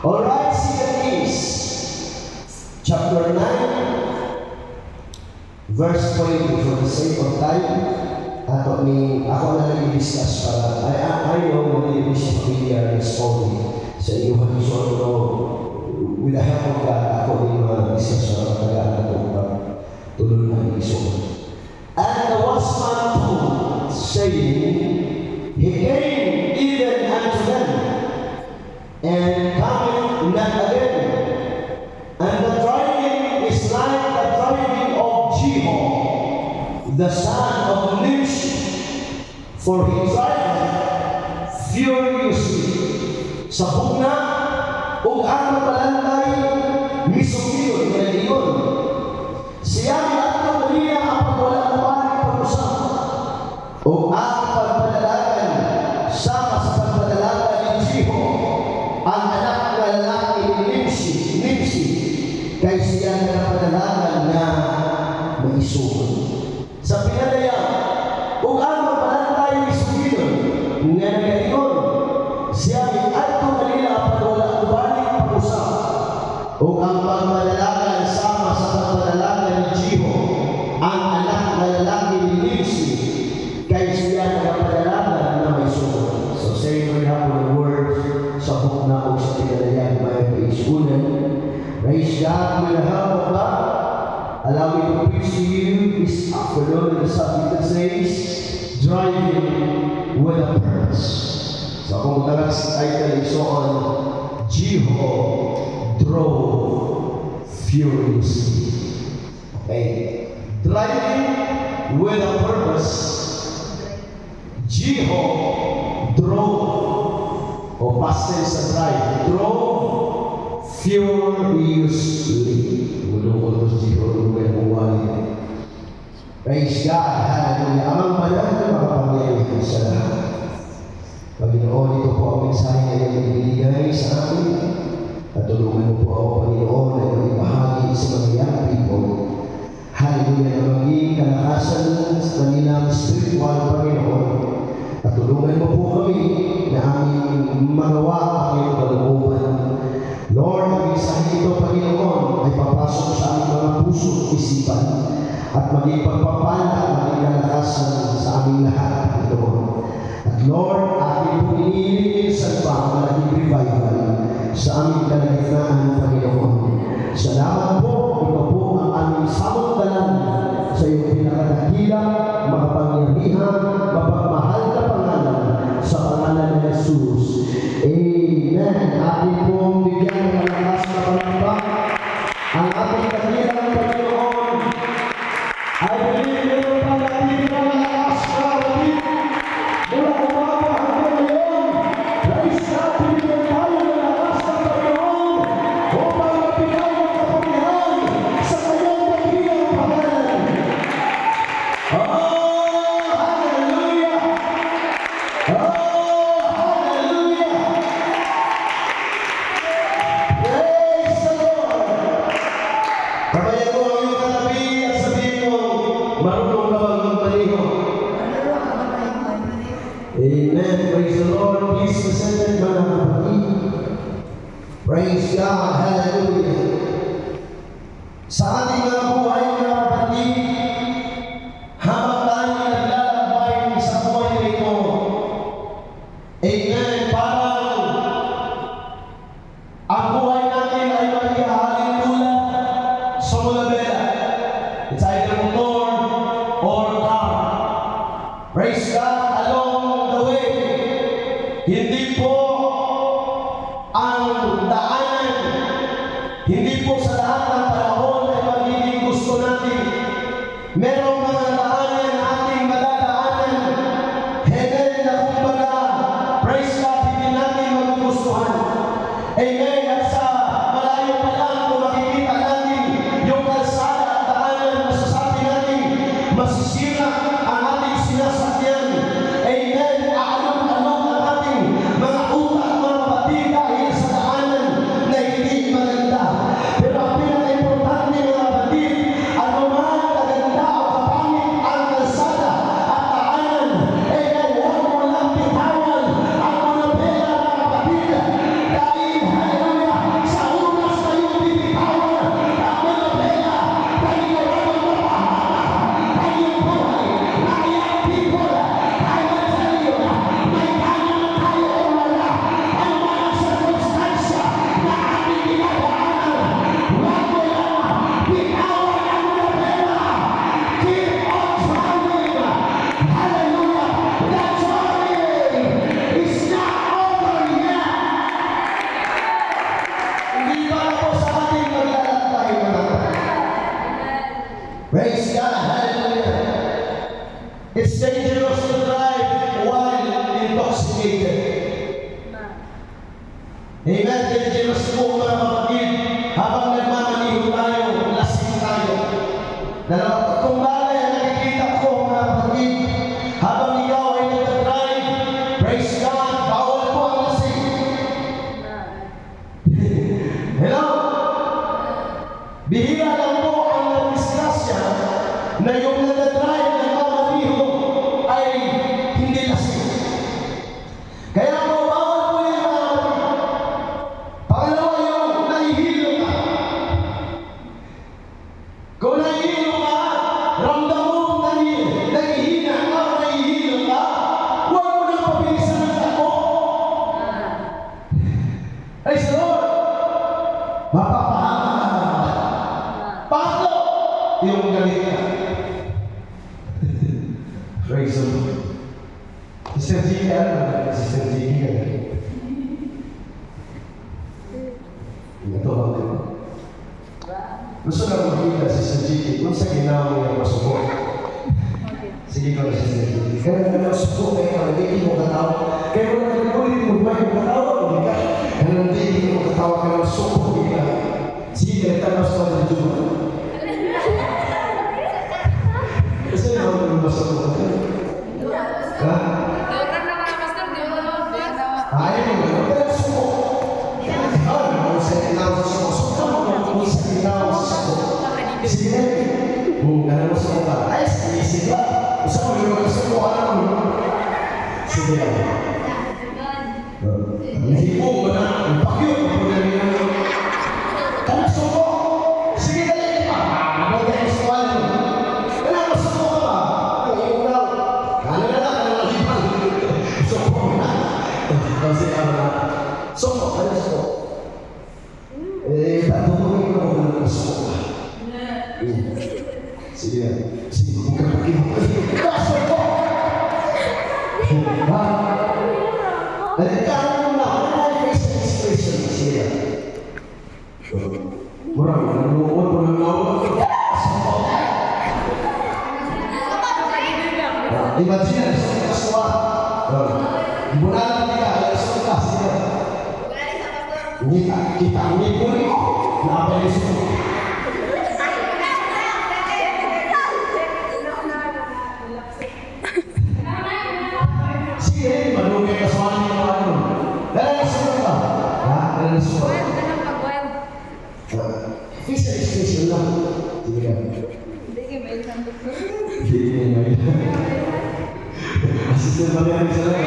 Alright, second is chapter 9, verse 20. For the sake of time, ako na lang i-discuss para I know na hindi siya familiar and story sa iyo. So, with the help of God, ako din discuss para matagaan ito tuloy ng iso. And the watchman told, saying, He came even unto them, and cometh not again. And the driving is like the driving of Jeho, the son of Nimshi, for he driveth furiously. Sa bugna, ug ang mapalanday, misukiyon na iyon. Siya ni ato kanina ang pagwala ng pag-usap, ug ang pagpadalagan sama sa pagpadalagan ni Jeho, ang anak ng lalaki ni Nimshi, kay siya na padalagan na maisuon. Sa pinadaya, ug ang mapalanday misukiyon nga nagayon, siya ni ato kanina ang pagwala ng pag-usap, ug ang pagpadalagan sama sa pagpadalagan ni Jeho, ang anak ng lalaki ni Nimshi, kay siya na padalagan na maisuon. So say we have the words sa bukna o sa pinadayan may paisunan. Praise God with the help of God. Allow me to preach to you this afternoon. The subject says, driving with a purpose. So kung talag sa title is on, Jeho drove furiously. Okay. Driving with a purpose. Jeho drove, o past tense sa drive, drove furiously. Mulungkol ko si Jeho, lumay ang uwali. Praise God, hallelujah. Amang panahon, makapangyarihan sa lahat. Panginoon, ito po ang mensahe na ibinigay sa amin. At tulungan mo po ako, Panginoon, na ibahagi sa mga young people. Hallelujah, na maging kalakasan sa kanilang spiritual, Panginoon. At tulungan mo po kami na aming magawa ang iyong kalooban. Lord, ang mensahe ito, Panginoon, ay papasok sa aming mga puso at isipan at maging pagpapala, maging kalakasan sa aming lahat, Panginoon. At Lord, aking po iniilisan pa ang malaking revival sa aming kalagitnaan, Panginoon. Salamat po, ito po ang aming samot-dalan sa iyong pinakadakila, makapangyarihan, mapagmahal na pangalan sa pangalan ni Jesus. Amen. Ating pong bigyan ng malakas na palakpak ang ating dakilang Panginoon. I believe meron pa natin na malakas na kapatid mula umaga hanggang ngayon. Praise God, bigyan tayo ng malakas na Panginoon upang mapigay ang kapangyarihan sa kanyang dakilang pangalan. Hallelujah! Hallelujah! Praise the Lord! Kabayan mo ang iyong katabi at sabihin mo, marunong ka bang magpaliho? Amen. Praise the Lord. Please present mga kapatid. Praise God. Hallelujah. Sa ating mga buhay mga kapatid, habang tayo naglalakbay sa buhay na ito, amen, parang ang buhay natin ay maghihaling tulad sa mulabela. It's either motor or car. Praise God, along the way. Hindi po ang daanan, hindi po sa lahat ng panahon ay magiging gusto natin. Merong mga daanan na ating madadaanan. Amen, na kumbaga, praise God, hindi natin magugustuhan. Amen, at sa malayo pa lang kung makikita natin yung kalsada at daanan, masasabi natin, masisira ang ating sinasakyan. Amen, aalog-alog ang ating mga utak, mga kapatid, dahil sa daanan na hindi maganda. Pero ang pinaka-importante mga kapatid, ano man kaganda o kapangit ang kalsada at daanan, amen, huwag mo lang bitawan ang mga pera mga kapatid. Dahil, hallelujah, Amen. Kaya Diyos po mga kapatid, habang nagmamaniho tayo, lasing tayo. Dalawang tatlong bagay ang nakikita ko mga kapatid, habang ikaw ay nag-drive, praise God, bawal po ang lasing. Hello? Bihira lang po ang nagdisgrasya na yung nag-drive ng mamaniho ay hindi lasing. Kaya po, bawal po yan mga kapatid. Pangalawa yung nahihilo ka. Kung nahihilo ka, ramdam mo nahihina ka o nahihilo ka, huwag mo nang mabilisan ng takbo. Praise the Lord! Mapapahama ka. Pangatlo, yung galit ka. Praise the Lord. Sister G, Sister G, ito ako. Gusto na makita Sister G, kung sa ginawa niya masubok. Sige ko na Sister G. Kaya na masubok kayo, hindi mo katawa. Kaya kung nagkulit mo ba yung katawa, hindi ka. Kaya hindi mo katawa ka ng subok, hindi ka. Sige, kaya mas ko na dito. Kasi naman yung masubok ka. Ha? Ayaw mo, kaya subok. Kung sa ginawa sa subok, kung sa ginawa sa subok. Sige, kung gano'n mo sa subok, ay, sige ba? Gusto mo yung mga subok, alam mo. Sige. Nahipo mo na, napakyo, kapag kanak subok. Sige, dali pa. Ano tayo sa wala mo? Kaya masubok ka ba? Ang iunaw. Kala na lang, ang malibang. Subok na. Kasi subok, ano subok? Tatutunin ko ako ng subok. Sige, sige, kung kapagin mo. Subok! Nagkakaroon na ako ng face expression. Sige. Murang, nanuot mo ng naot. Subok! Imagine, sa kaswa. Ibunalan kita, alas ka, sige. Kita ang ipon mo. Napalis mo. Sige, malugay ka sa mga mga ano. Dahil nasuwa ka. Ha? Dahil nasuwa. Face expression lang. Sige ka. Sige, may asisten pa rin sa lang.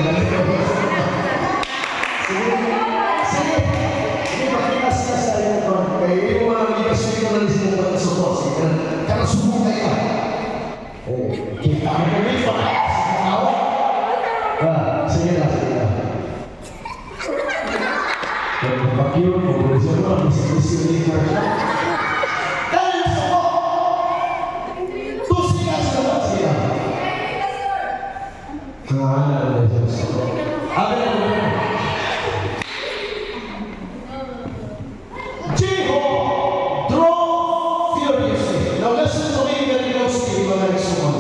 Sige. Sige. Sige, pakita siya sa iyo. Kaya yung mga ligasyon ko na lisong mga nasuwa. Sige. Kaya subok kayo. Kita mo kami pa. Sige ako. Sige na, sige na. Kaya magpakyo, populasyon mo, bisik-bisik ulit na siya. Kaya nasuwa. Tusi ka sa lahat. Sige na. Ano siya nasuwa. Abi na ko. Jeho, draw furiously. Now listen to me very closely, mga nagsuman.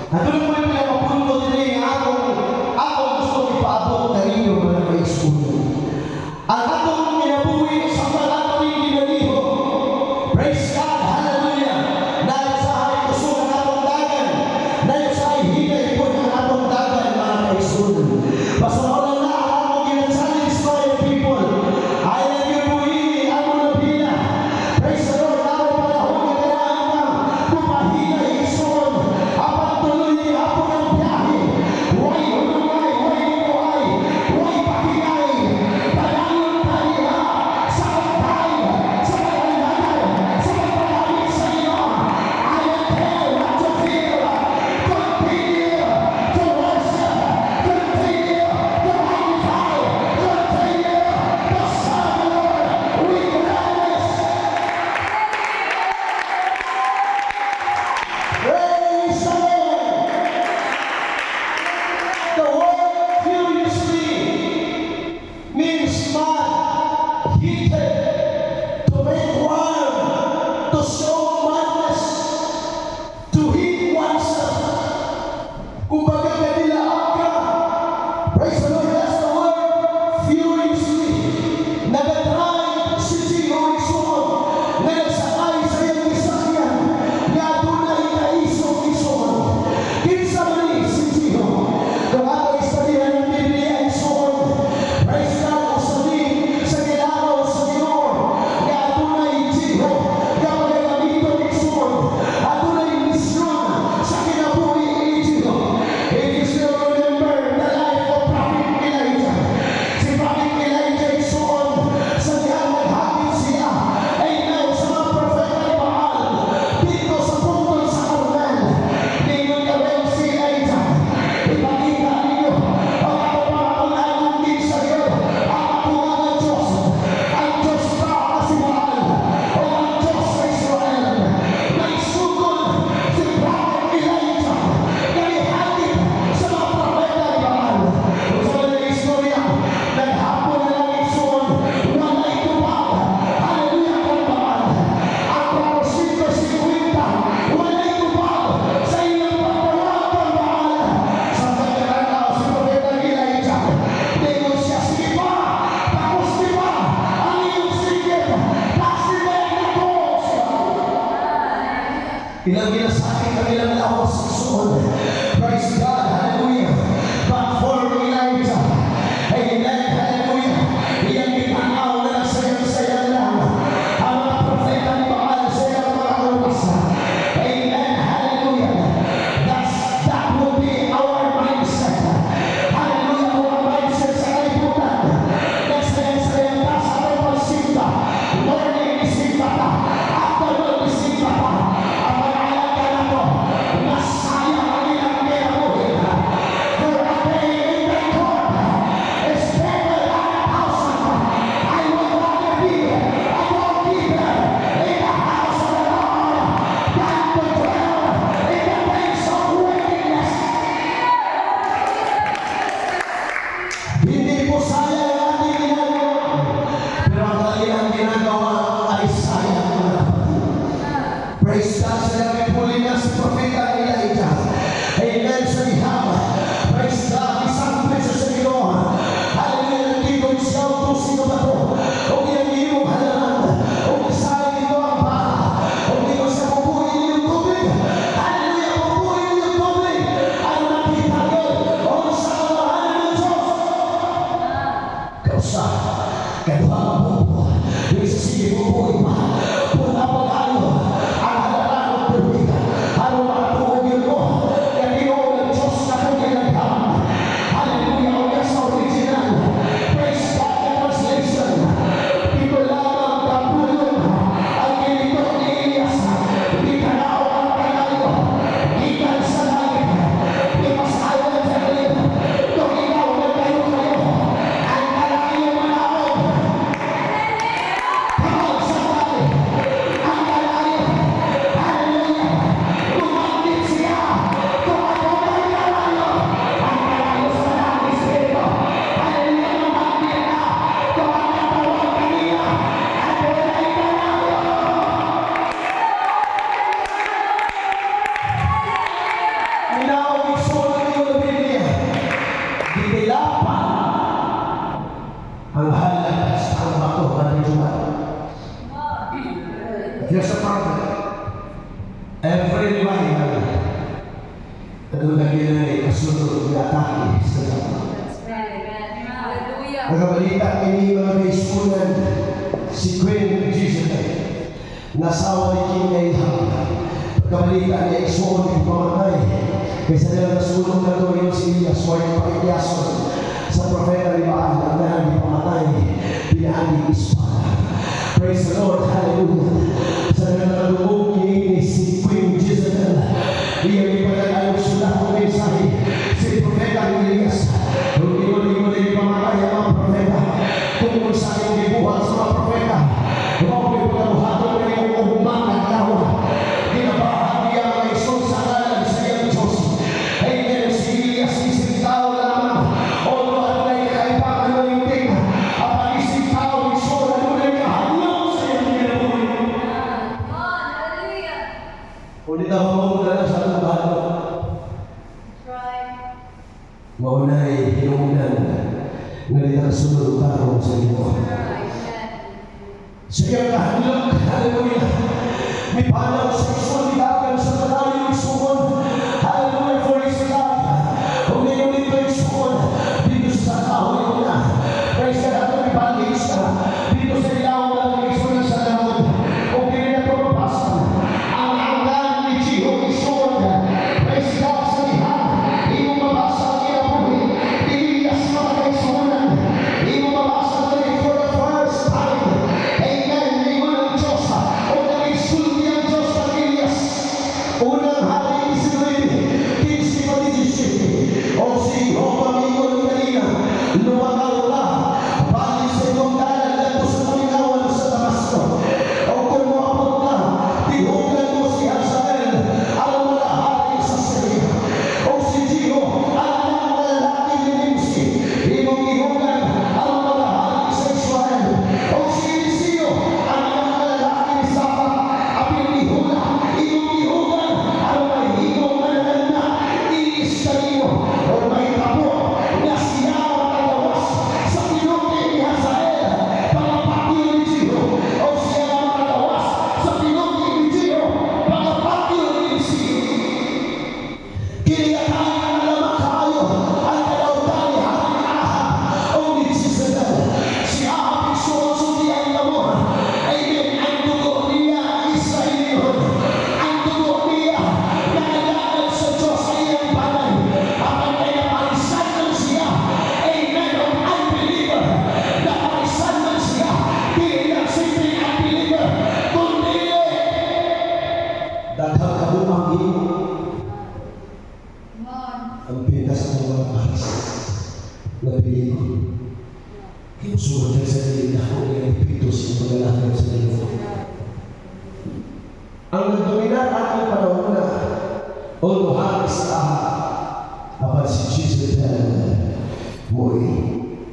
Natulog mo yung pinakapunto din ako gusto ipaabot na rin yung mga nag-school. Ang atong inabuhi sa mga atong ginaliho. Praise God, hallelujah. Dahil sa ay gusto ng atong dagan. Dahil sa ay hinay po ng atong dagan, mga nag-school. Ilang ginasakit ang ilang lawas sa Panginoon. Praise God, hallelujah. But for Elijah, amen, hallelujah. Iyang gitanaw na nagsayang-sayang lang. Ang mga propeta ni Baal sa iyang mga oras. Amen, hallelujah. That will be our mindset. Hallelujah, kung ang mindset sa kalibutan. Nagsayang-sayang ka sa ating pagsimba. Morning, isimba ka. Afternoon, isimba ka. Ang mag-alaga na to, nasayang ang ilang kinabuhin. For a day in the court is better than 1,000. I would rather be a doorkeeper in the house of the Lord than to dwell in the place of wickedness. Hindi po sayang ang ating ginagawa, pero ang kanilang ginagawa ay sayang, mga kapatid. Praise God, sinabi po nila si Propeta Elijah. Amen, sa ihama. Praise God, isang preso sa Ginoo. Hallelujah, nandito siya utusin na ba to? O iyang iyong halaman. O isahin ito ang baka. O ito siya pupuin yung tubig. Hallelujah, pupuin yung tubig. Ang nakita yun. O sa kamahalan ng Diyos. Kausa, kaduha ang bubo. Yung isasige pupuin pa. Punta pag-ayo. Ang halaman ng tubig. Ano makatuhog yun mo? Kaya ginoo ng Diyos na kung ginagawa. Hallelujah, o yes, sa original. Praise God, the translation. Dito lamang kapulong ang ginito ni Elias. Di kanao ang kanayo. Ikan sa langit. Di masayo ng Jerusalem. Kung ikaw na kayo, ang kanayo manaog. Come on, somebody. Ang kanayo. Hallelujah. Lumapit siya. Tumakbo ang kanayo. Ang kanayo sa langit, Espiritu. Hallelujah, lumapit na. Tumakbo ang kanina. At wala ay kanayo. Minaw igsoon niyo ng Biblia. Dinilapan ang halag sa ang bato ng Jumat. Here's a problem. Every line na ginanay kasunod na atake sa Jumat. Nagabalita ini mga kaisunan si Queen Jezebel, nasawa ni King Ahab. Nagabalita niya igsoon ng pamatay. Kaysa nila nasulong na ito yung si Elias, huwag pakiyason sa propeta ni Baal, ang nahan ni pamatay, pinaan ni espada. Praise the Lord, hallelujah. Sa nalulubog ni si Queen Jezebel, iyang ipalag ang sulat ng mensahe, si propeta Elias, hindi mo na ipamatay ang mga propeta, tungkol sa aking dibuhat sa mga propeta, huwag may pagkabuhaton na iyong umang at lawa, ginabahan niya ang isun sa ngalan sa iyong Diyos. Amen, si Elias, isang tao lamang, o at may kakaibang anointing, ang isang tao, isun, ano na yung kahanyang sa iyong kinabuhi. Ulit ako mauna na sa trabaho. Maunay, hinuunan, nalitang sunod tarong sa iyo. Sa iyong kahanlok, hallelujah, may panaw sa isun, itagan sa malayo isun, hallelujah, for his love. Kung ngayon ito isun, dito sa kahoy mo na, praise God, at may bandage ka, dito sa ilaw na isun sa lamod, kung hindi na ito mapasan, ang hanggan ni Jehova isun, praise God, sa lihan, hindi mo mabasa ang kinabuhi, Elias mga kaisunan, hindi mo mabasa ang for the first time, amen, hindi mo ng Diyos, o nag-isulti ang Diyos sa Susunod kayo sa dili na ako yung ipito sa paglalakad sa dili. Ang nagdominar aking panahon na although halos apan si Jesus na mo'y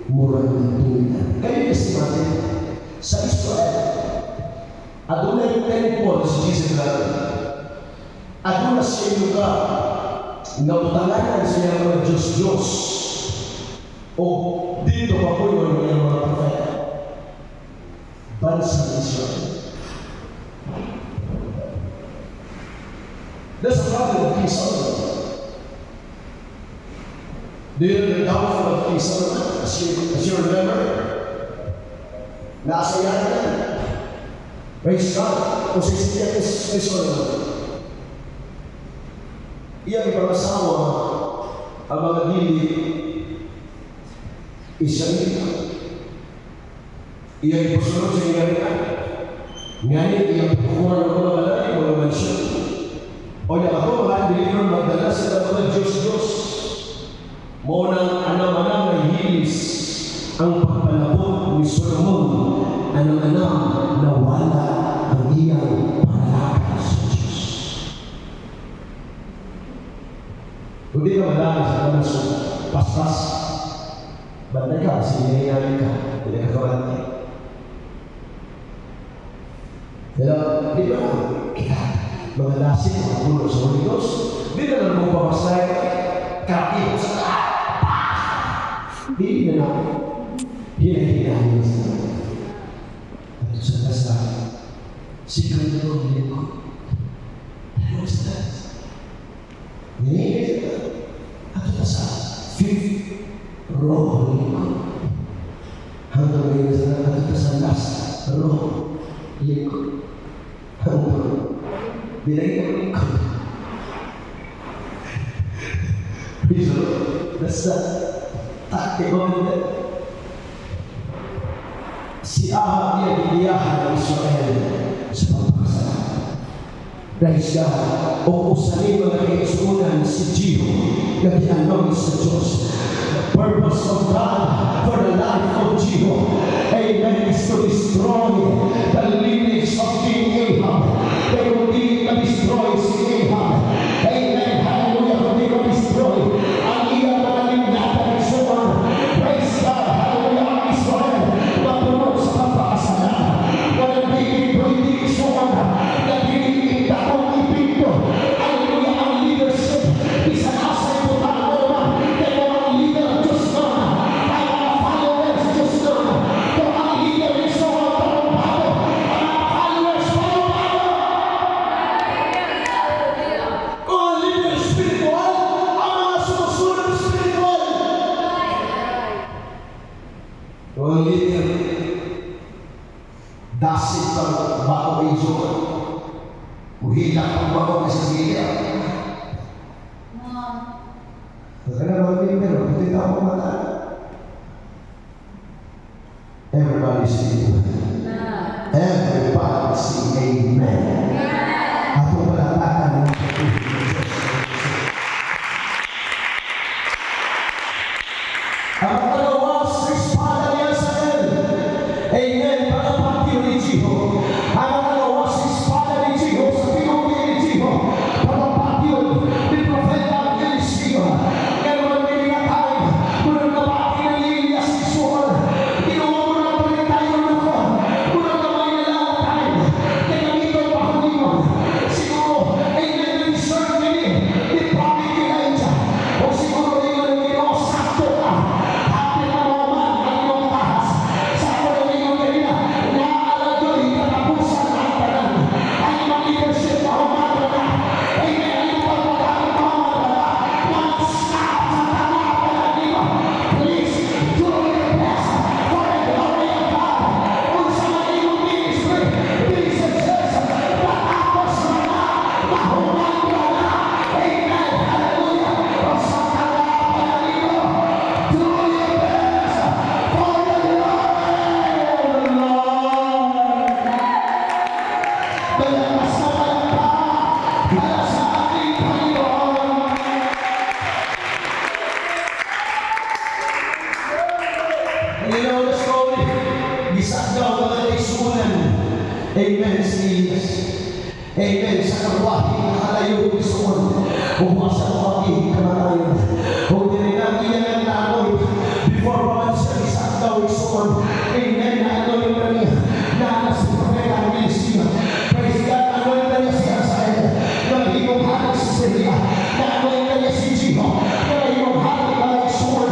murang nagdominar. Kayo kasi natin sa Israel, adunay temple si Jesus na adunay siya lugar na utanganan siya mga Diyos-Diyos o dito pa po yung mga propeta bansa Israel. There's a problem with King Solomon. Do you know the downfall of King Solomon? As you remember, nasa yan na. Praise God. Kung sa isipin kay Solomon, iya ipamasawa ang mga dili Israelita. Iya ipasunod sa ingarikan. Ngayon, iya pukuhan ng mga balay, mga mansyon. O na ako, mga believer, magdala sila mga Diyos-Diyos. Munang anam-anam na hilis ang pagpalabot ni Solomon. Anam-anam na wala ang iyang panalakad sa Diyos. Hindi ka malaki sa kanas paspas. Banday ka, sinayayari ka. Hindi ka kamalaki. Pero, di ba kita? Mga lasing, mga pulo sa Holy Ghost, di na lang mo papasay, kakito sa lahat. Di na lang. Hinahinahin sa lahat. At sa kasa, sikreto ng lingkod. Ano sa lahat? Hinahinahin sa lahat. At sa fifth row lingkod. Hanggang ngayon sa lahat, at sa last row lingkod. Hanggang bilangin mo lingkod. Praise the Lord. That's the tactic of it. Si Ahab niya giliyahan ng Israel sa pagpapasalamat. Praise God. O usanin mga kaisunan si Jehu na ginanong sa Diyos. The purpose of God for the life of Jehu, amen, is to destroy the lineage of King Ahab. Pero hindi na-destroy si Ahab. Amen, hallelujah, hindi na-destroy ang iyang mga linyatan ng Suman. Praise God, hallelujah, ang Israel matunod sa pagpapasalamat. Walang hindi Suman na hindi akong ipinto. Hallelujah, ang leadership isa nasa ito tayo naman. Kaya ang leader Diyos naman, kaya mga followers Diyos naman. Kung ang leader ni Suman parang bago, ang mga followers parang bago. Kung ang leader spiritual, ang mga sumusunod spiritual. Kung ang leader dasit pang bago iso, uhilak pang bago kasi leader. Kaya mga leader, pati tao mata. Everybody say amen. Everybody say amen. Ako palatakan ng patuloy ng Diyos. Ang palawas sa espada niya sa El. Amen. Pagpapatiyo ni Jehu. Ang palawas sa espada ni Jehu sa pinunti ni Jehu. Pagpapatiyo ni Propeta Eliseo. Ngayon ang pinatay. Kung nabati ng linya si Suman. Tinuwa mo na pala tayo na ko. Amen, Jesus. Amen. Sa karwahe na kalayo ko isuon. Bukas ang pag-ibig kamatayon. Kung dininabi yan ang naanoy, before pa man siya isang daw isuon. Amen. Naanoy ka niya. Naanas si Propeta ang Eliseo. Praise God. Naanoy ka niya si Hazael. Nagigong halos si Syria. Naanoy ka niya si Jeho. Nagigong halos ang isuon.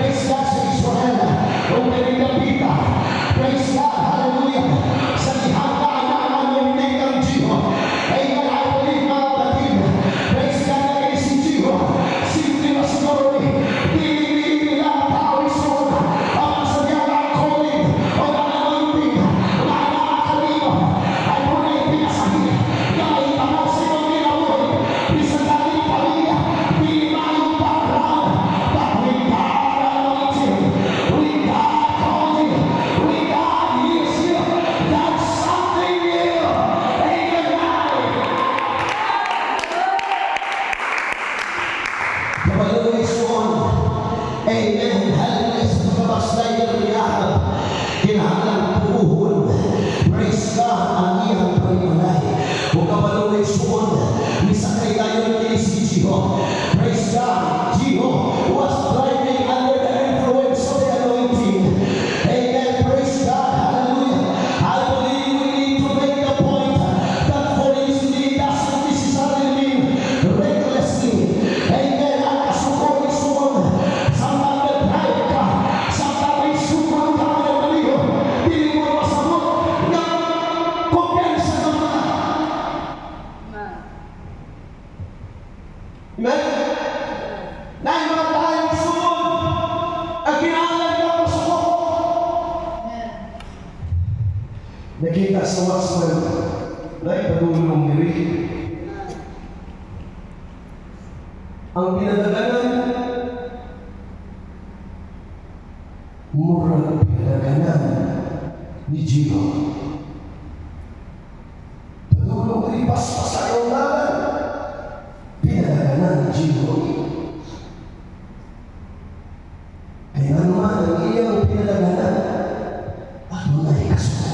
Praise God sa Israel. Kung dininabi ka. Praise God. Hallelujah. Sa ihanda na anoy ng Jeho. Amen. I believe mga kapatid. Praise God na si Jeho. Simple na siguro ni. Dili lang tao isuon. Ang sadyang ang calling. O ang anointing. Na nakakalino. Ay muna ipinasahin. Dahil ako sa iyong ginawoy. Bisa dahil pamilya. Dili mayong background. But with God anointing. With God calling. With God use you. That's something new. Amen. Kapaluloy isuon. Amen. Hallelujah. Sa pagkabaslay ng Riyahab. Kinahanglan puhon. Praise God ang iyang panimalay. Kung kapaluloy isuon. Misakay tayo ni si Jeho. Praise God. Jeho was driving under the influence of the anointing. Amen. Praise God. Hallelujah. I believe we need to make the point that for his lead doesn't necessarily mean recklessly. Amen. Ang kasukon isuon. Samtang nag-drive ka. Samtang may sukon ka ng maliyo. Dili mo masabot. Ng kumpensa ng mga. Amen. Dahil mga tayong isuon. Ang kinahanglan ka masabot. Nakita sa Waxman na ipatulong diri. Ang pinadaganan, murang pinadaganan ni Jeho. Patulong lipas pa sa kaunlaran, pinadaganan ni Jeho. Kaya naman ang iyang pinadaganan, at mga ikasunan.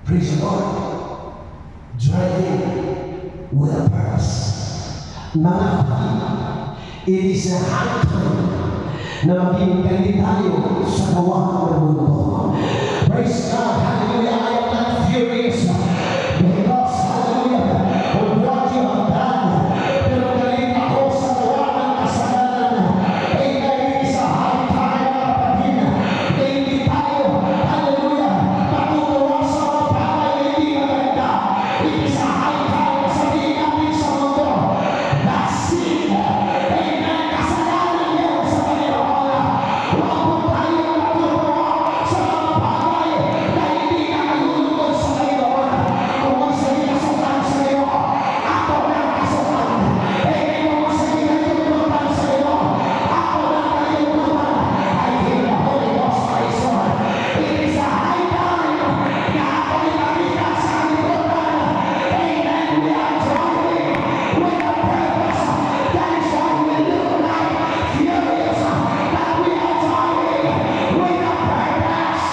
Praise the Lord. Driving with a purpose. Mga kapatid, it is a high time na maging galit tayo sa gawa ng mundo. Praise God. Hallelujah. I am not furious because, hallelujah, of what you have done. Pero galit ako sa gawa ng kasalanan. Amen. It is a high time, mga kapatid, na hindi tayo, hallelujah, matutuwa sa mga bagay na hindi maganda. It is a high time na sabihin natin sa mundo, that's it. Amen. Kasalanan niyo sa Panginoon. Huwag po tayong matutuwa sa mga bagay na hindi nakalulugod sa Panginoon. Kung may sinasukan sa iyo, ako na kasukan. Amen. Kung may sinatulutan sa iyo, ako na nalulutan. I hear the Holy Ghost praise God. It is a high time na ako nilalitan sa kalibutan. Amen. We are driving with a purpose. That is why we look like furious. But we are driving with a purpose.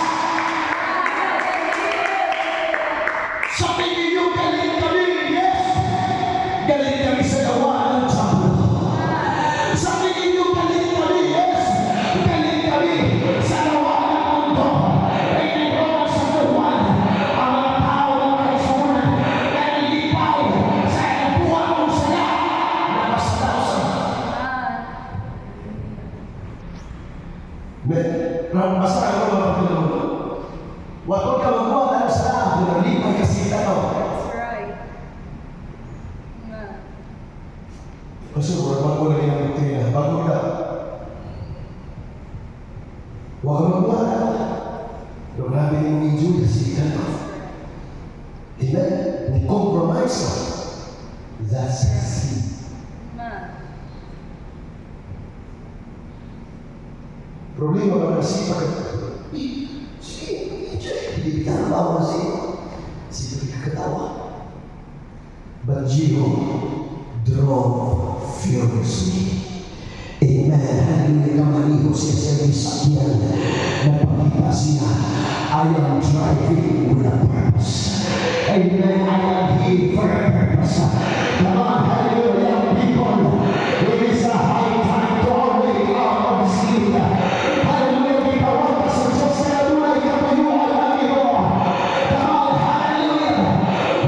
Sabi ninyo, galit kami. Yes. Galit kami sa gawa ng Diablo. Sabi ninyo, galit kami. Yes. Galit kami sa gawa ng mundo. Ay nagkaroon sa buwan. Ang mga tao ng kaisunan na nalipay sa buwan mong saya na basta-basta. Basta ka mo mga Panginoon. Huwag ka magbuhat ang sa kung nalipay kasi ikaw. That's right. Kasi bago lagi ng rutina, bago ka. Huwag ka magbuhat. Pero grabe yung medyo kasi ikaw. Amen? Ni compromise ka. That's a sin. Problema ba kasi sige, hindi kita nabawa sa'yo. Sige, kakatawa. But Jeho drove furiously. Amen. Hallelujah. Kamaliho siya sa isakyan. Napakita siya I am driving with a purpose. Amen. I am here for a purpose. Come on, hallelujah, young people. It is a high time to already out of the sleep. Hallelujah, di bawat sa Diyos na tunay na tuyuan ng iyo. Come on, hallelujah.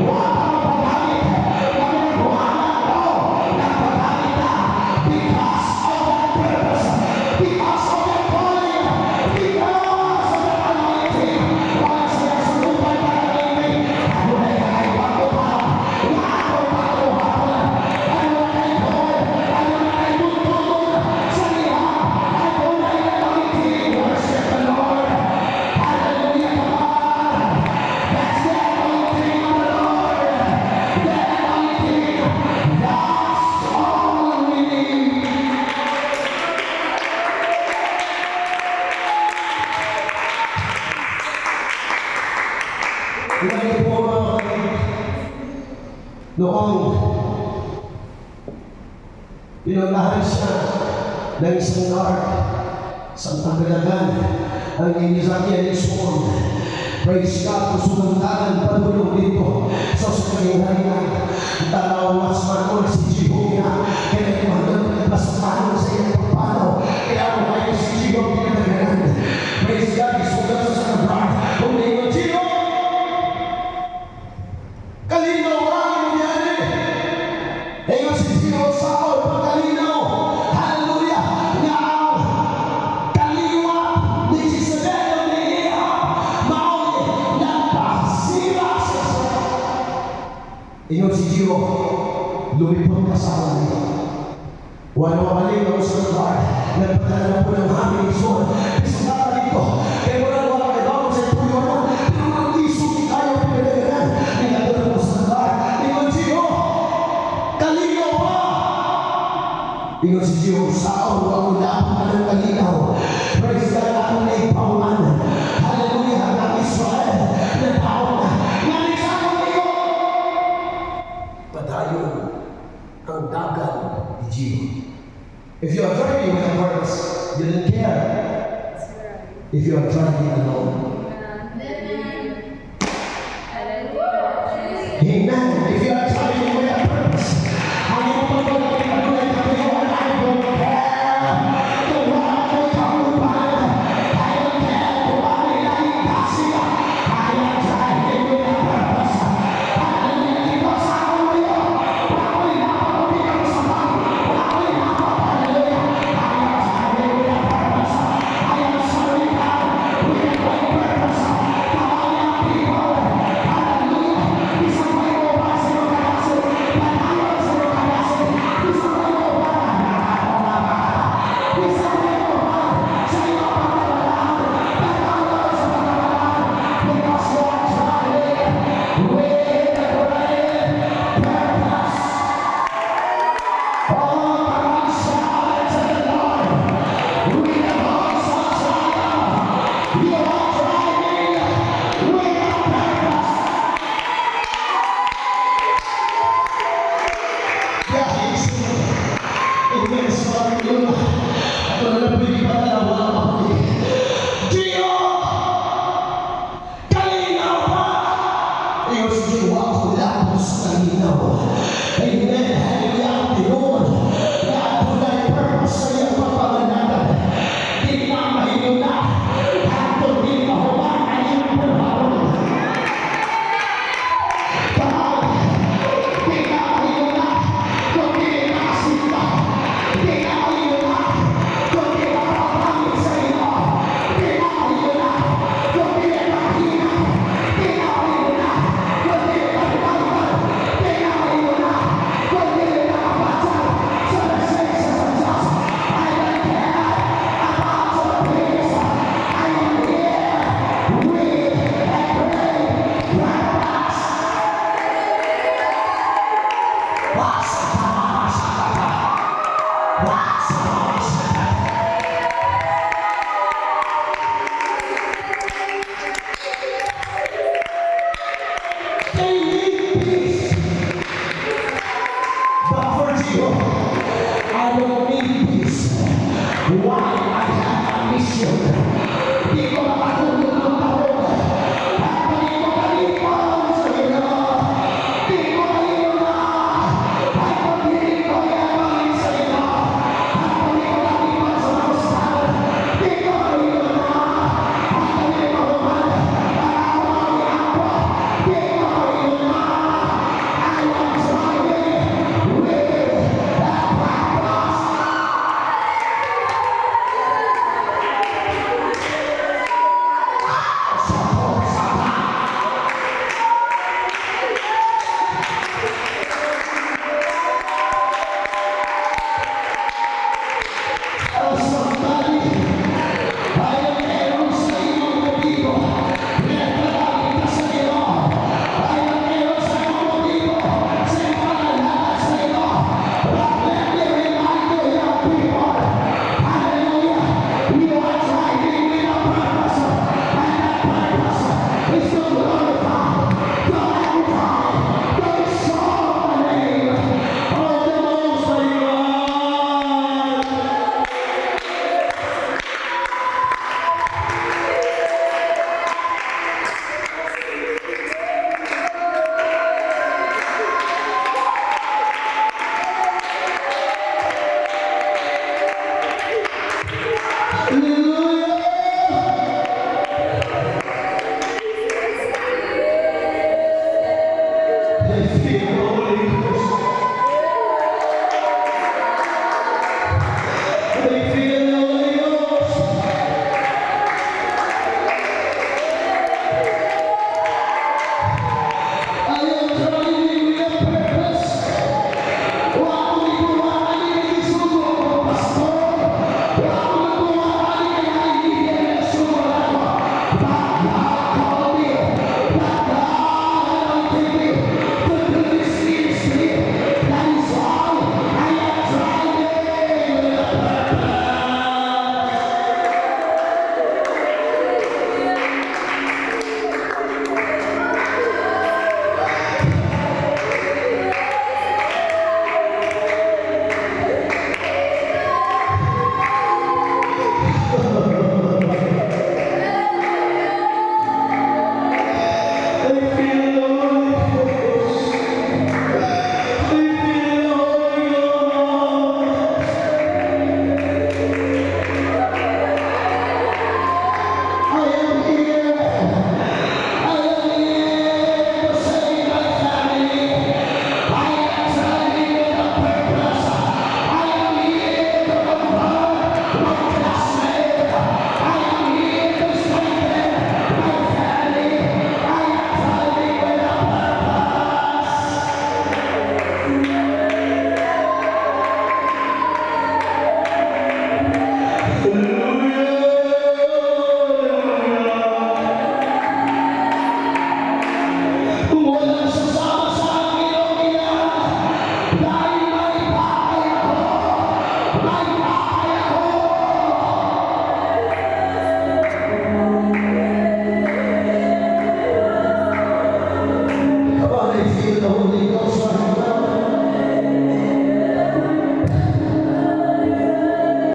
Huwag kang paghamit ng nagwanan mo na paghamit na because of that purpose, because of that calling, because of that anointing. Wala sa nasunupan na anointing. Ako na ay bago pa. Ako bago hapon. Ano na ay gawin? Ano na ay tutulong sa liha? Ako na ay anointing. Worship the Lord. Hallelujah, come on. That's the anointing of the Lord. The anointing. That's all we need. Ngayon po mga kapatid, noong pinuntahan siya ng isang guard sa Tagalagan, ang Inizakian School. Praise God, kusulantanan padulong dito sa kanyang tanaw mas manol si Jehovah kaya tumahan mas manol sa iyang pagpano kaya ako kayo si Jehovah pinagagalan. Praise God, isugat sa guard kung ngayon Jehovah kalinaw ang nangyari. Ngayon si Jehovah Saul pagkalinaw. Hallelujah. Nga ang kaliwa ni Jezebel ni Ahab maoy nagpasira sa Israel. Ngayon si Jehovah lumipot kasama niya. Wala mabalik ako sa lugar. Nagpadala po ng aming Lord. Isang dito. Kaya wala naman kayo sa tuyo na. Pero mag-isip tayo pinagagalan. Pinagagalan mo sa lugar. Ngayon si Jehovah kalinaw pa. Ngayon si Jehovah Saul ang unapan ng kalinaw. Praise God ang naipawan. Hallelujah ang Israel. Nagpawan na. Ngayon sa akong iyo. Padayon ang dagan ni Jehovah. If you are driving with a purpose, you don't care if you are driving alone.